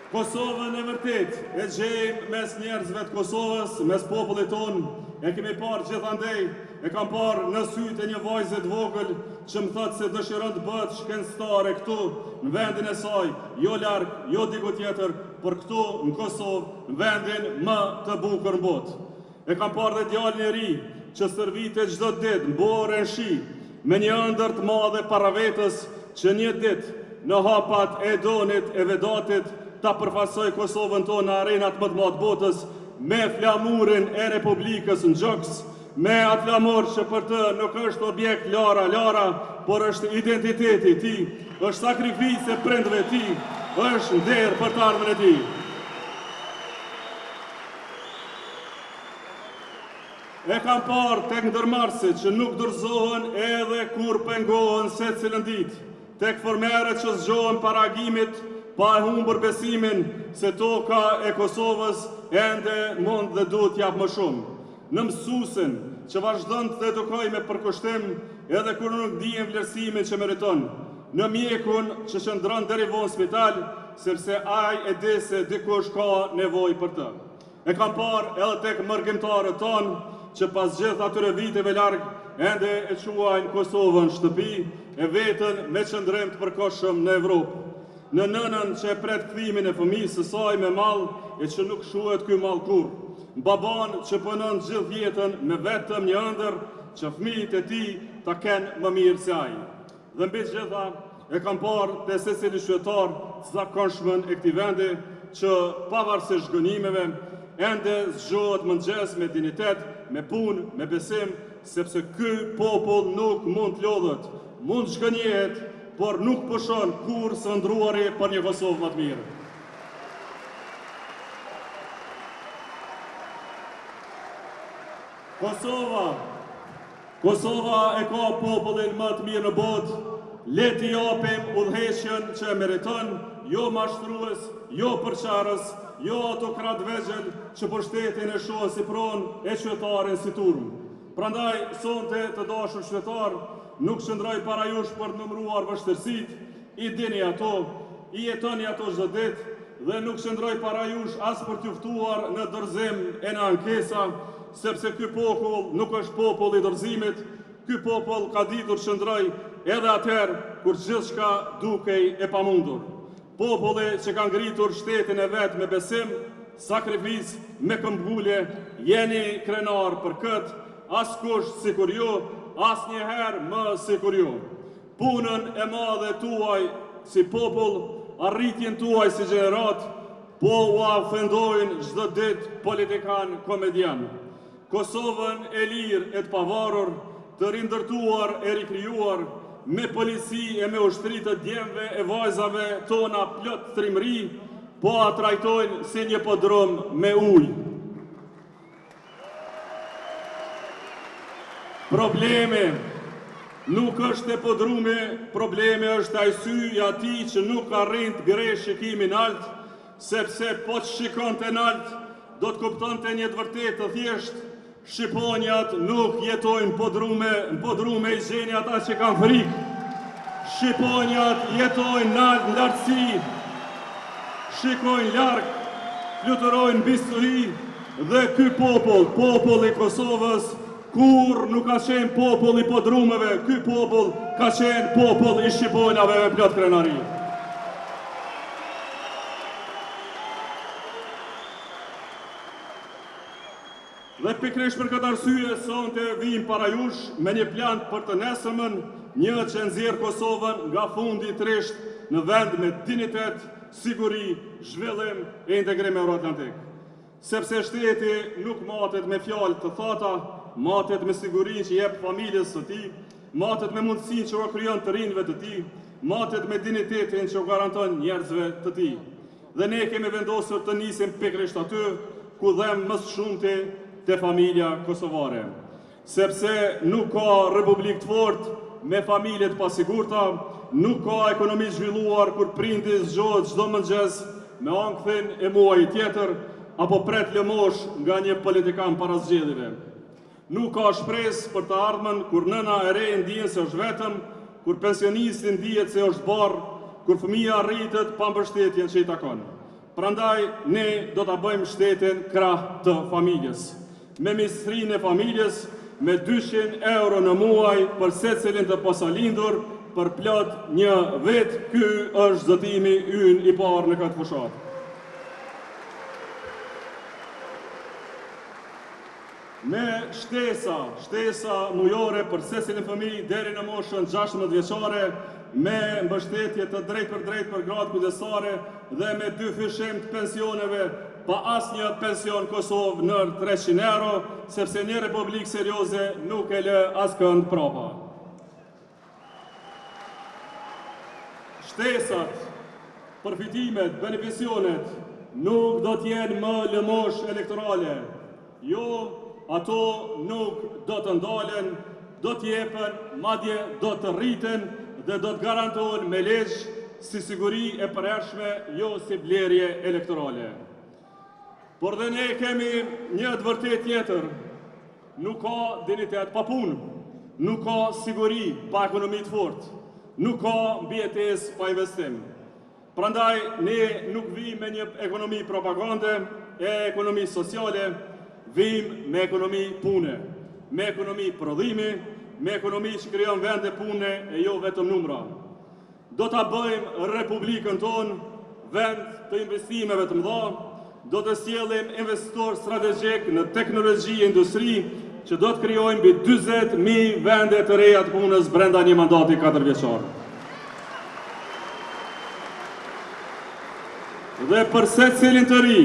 Kosovën e vërtet e gjejmë mes njerëzve të Kosovës, mes popullit tonë, e kemi parë gjithandej, e kam parë në sytë e një vajze të vogël që më thëtë se dëshiron të bëhet shkencëtare këtu në vendin e saj, jo larg, jo diku tjetër, por këtu në Kosovë, në vendin më të bukur në botë. E kam parë dhe djalin e ri që stërvitet çdo ditë në borë e shi, me një ëndër të madhe para vetës që një ditë në hapat e Donit e Vedatit ta përfaqësoj Kosovën tonë në arenat më të madhe botës me flamurin e Republikës në gjoks, me atë flamur që për të nuk është objekt lara, por është identiteti i tij, është sakrificë e prindërve të tij, është nder për të ardhmen e tij. E kam parë tek ndërmarrësit që nuk dorëzohen edhe kur pengohen secilën ditë, tek formerët që zgjohen para agimit, pa e humbur besimin se toka e Kosovës ende mund dhe duhet jap më shumë. Në mësuesin që vazhdon të edukoj me përkushtim edhe kur nuk dihen vlerësimin që meriton. Në mjekun që qëndron deri vonë spital, sepse ai e di se dikush ka nevojë për të. E kam parë edhe tek mërgjimtarët tonë që pas gjithë atyre viteve larg ende e quajnë Kosovën shtëpi e vetën me qëndrim të përkohshëm në Evropë. Në nënën që e pret kthimin e fëmijës së saj me mall e që nuk shuhet ky mall kurrë. Baban që punon gjithë jetën me vetëm një ëndër që fëmijët e tij ta kenë më mirë se ai. Dhe mbi të gjitha e kam parë te secili qytetar të zakonshëm e këtij vendi që pavarësisht gënjimeve ende zgjohet mëngjes me dinitet, me punë, me besim, sepse ky popull nuk mund të lodhet, mund zhgënjehet, por nuk pushon kur së ndruari për një Kosovë më të mirë. Kosova e ka popullin më të mirë në botë, le t'i japim udhëheqjen që e meriton, jo mashtrues, jo përçarës, jo autokrat vegjël që për shtetin e shohën si pronë e qytetarin si turm. Prandaj, sonte të dashur qytetar, nuk qëndroj para jush për të numëruar vështirësit, i dini ato, i jetoni ato çdo ditë, dhe nuk qëndroj para jush as për t'ju ftuar në dorëzim e në ankesa, sepse ky popull nuk është popull i dorëzimit, ky popull ka ditur qëndroj edhe atëherë kur gjithçka dukej e pamundur. Populli që ka ngritur shtetin e vet me besim, sakrificë, me këmbgulje, jeni krenar për këtë, askush sikur ju, asnjëherë më sikur ju. Punën e madhe tuaj si popull, arritjen tuaj si gjenerat, po u ofendojnë çdo ditë politikan komedian. Kosovën e lirë e të pavarur, të rindërtuar e rikrijuar, me polici e me ushtri të djemve e vajzave tona plot trimëri, po a trajtojnë si një podrum me ujë. Problemi nuk është e podrumi, problemi është ai sy i atij që nuk arrin të gresh shikimin alt, sepse po të shikonte nalt, do të kuptonte një të vërtetë të thjeshtë. Shqiponjat nuk jetojnë në podrume i gjeni ata që kanë frikë. Shqiponjat jetojnë në lartësi, shikojnë larg, fluturojnë mbi stuhi, dhe ky popull i Kosovës, kur nuk ka qenë popull i podrumeve, ky popull ka qenë popull i shqiponjave me plot krenari. Dhe pikërisht për këtë arsye, sonte vim para jush me një plan për të nesërmën, një që nxjerr Kosovën nga fundi i trisht në vend me dignitet, siguri, zhvillim e integrim euroatlantik. Sepse shteti nuk matet me fjalë të thata, matet me sigurinë që jep familjes së tij, matet me mundësinë që u krijon të rinjve të tij, matet me dignitetin që u garanton njerëzve të tij. Dhe ne kemi vendosur të nisim pikërisht aty ku dhem më së shumti te familja kosovare. Sepse nuk ka republik të fortë me familje të pasigurta, nuk ka ekonomi zhvilluar kur prindi zgjohet çdo mëngjes me ankthën e muajit tjetër apo pret lëmosh nga një politikan para zgjedhjeve. Nuk ka shpresë për të ardhmen kur nëna e re ndihet se është vetëm, kur pensionisti ndihet se është barr, kur fëmia rritet pa mbështetjen që i takon. Prandaj, ne do të bëjmë shtetin krah të familjes. Me Ministrinë e Familjes, me 200 euro në muaj për secilin të posalindur, për plot një vit, ky është zotimi ynë i parë në këtë fushat. Me shtesa mujore për secilin fëmijë deri në moshën 16 vjeçare, me mbështetje të drejt për gratë kujdesare dhe me 2 fyshim të pensioneve pa asnjë pension Kosovë në 300 euro, sepse një republikë serioze nuk e lë askënd prapa. Shtesat, përfitimet, beneficionet nuk do t'jenë më lëmosh elektorale. Jo, ato nuk do të ndalen, do t'jepen, madje do të rriten dhe do të garantohen me ligj si siguri e përhershme, jo si blerje elektorale. Por dhe ne kemi një të vërtet tjetër, nuk ka dignitet pa punë, nuk ka siguri pa ekonomi të fortë, nuk ka mbijetesë pa investim. Prandaj ne nuk vijmë me një ekonomi propagande e ekonomi sociale, vijmë me ekonomi pune, me ekonomi prodhimi, me ekonomi që krijon vende pune e jo vetëm numra. Do ta bëjmë Republikën tonë vend të investimeve të mëdha, do të sjellim investitor strategjik në teknologji e industri, që do të krijojnë mbi 40.000 vende të reja të punës brenda një mandati 4 vjeçar. Dhe për secilin të ri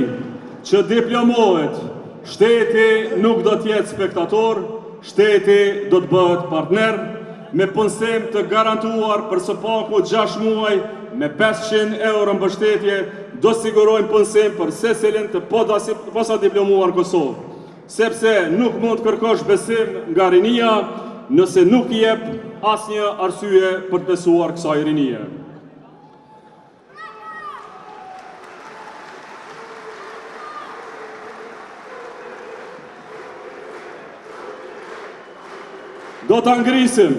që diplomohet, shteti nuk do të jetë spektator, shteti do të bëhet partner, me punësim të garantuar për së paku 6 muaj, me 500 euro mbështetje, do sigurojmë punësim për secilin të posadiplomuar në Kosovë. Sepse nuk mund të kërkosh besim nga rinia, nëse nuk jep asnjë arsye për të besuar kësaj rinie. Do të ngrisim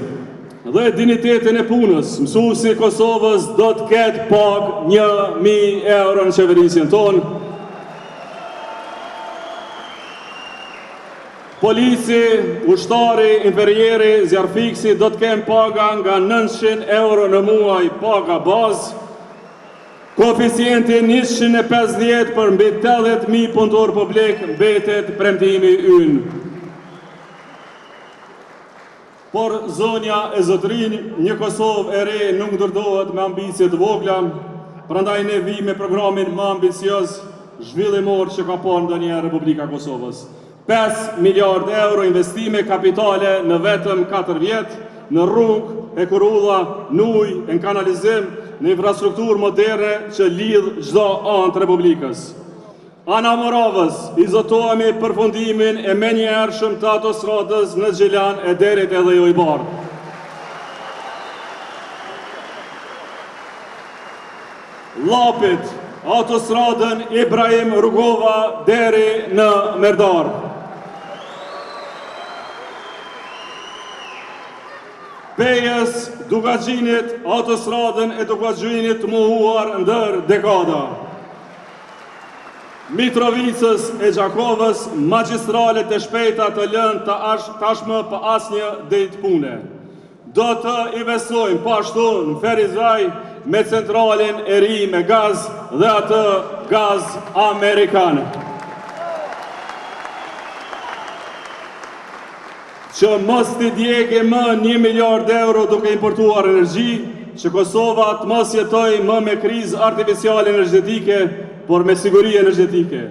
dhe dignitetin e punës. Mësuesi i Kosovës do të ketë pak 1.000 euro në qeverisjen tonë. Polici, ushtari, infermieri, zjarfiksi do të kenë paga nga 900 euro në muaj paga bazë. Koeficienti 150 për mbi 80.000 punëtor publik mbetet premtimi ynë. Por zonja e zotërin, një Kosovë e re nuk ndërtohet me ambicie të vogla, prandaj ne vijmë me programin më ambicioz zhvillimor që ka pasur ndonjëherë Republika e Kosovës. 5 miliard euro investime kapitale në vetëm 4 vjet, në rrugë, e kurulla, në ujë, në kanalizim, në infrastrukturë moderne që lidh çdo anë të Republikës. Ana Moravës, i zotohemi përfundimin e menjëhershëm të autostradës në Gjilan e derit edhe jo i bardh. Llapit, autostradën Ibrahim Rugova deri në Merdar. Pejës Dugaxhinit, autostradën e Dugaxhinit të mohuar ndër dekada. Mitrovicës e Gjakovës, magjistralet e shpejta të lënë tashmë pa asnjë ditë pune. Do të investojmë pashtu në Ferizaj me centralin e ri me gaz dhe atë gaz amerikan. Që mos t'i djegë më 1 miliard euro duke importuar energji, që Kosova të mos jetoj më me krizë artificiale energjetike, por me siguri energjetike.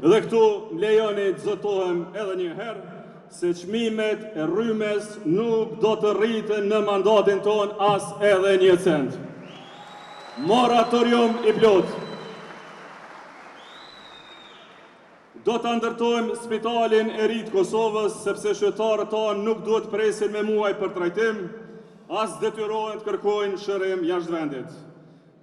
Dhe këtu lejoni të zotohem edhe një herë, se çmimet e rrymes nuk do të rriten në mandatin ton as edhe 1 cent. Moratorium i plot. Do të ndërtojmë spitalin e ri të Kosovës, sepse qytetarët tonë nuk duhet presin me muaj për trajtim, as detyrohen të kërkojnë shërim jashtë vendit.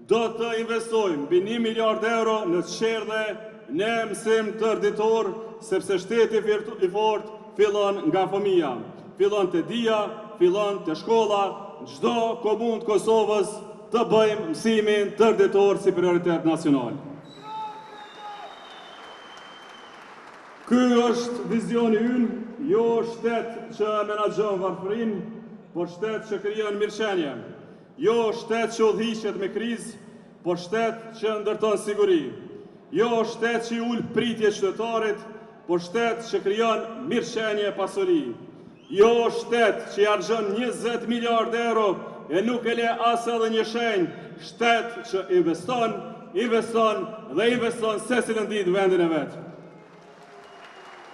Do të investojmë mbi 1 miliard euro në çerdhe, në mësim tërditor, sepse shteti i fortë fillon nga fëmia, fillon te dia, fillon te shkolla, çdo komunë të Kosovës të bëjmë mësimin tërditor si prioritet nacional. Ky është vizioni ynë, jo shtet që menaxhon varfërinë, por shtet që krijon mirëqenie. Jo shtet që udhëhiqet me krizë, por shtet që ndërton siguri. Jo shtet që i ul pritje qytetarit, por shtet që krijon mirëqenie pasuri. Jo shtet që i harxhon 20 miliardë euro e nuk e le as edhe një shenjë, shtet që investon dhe investon secilën ditë vendin e vet.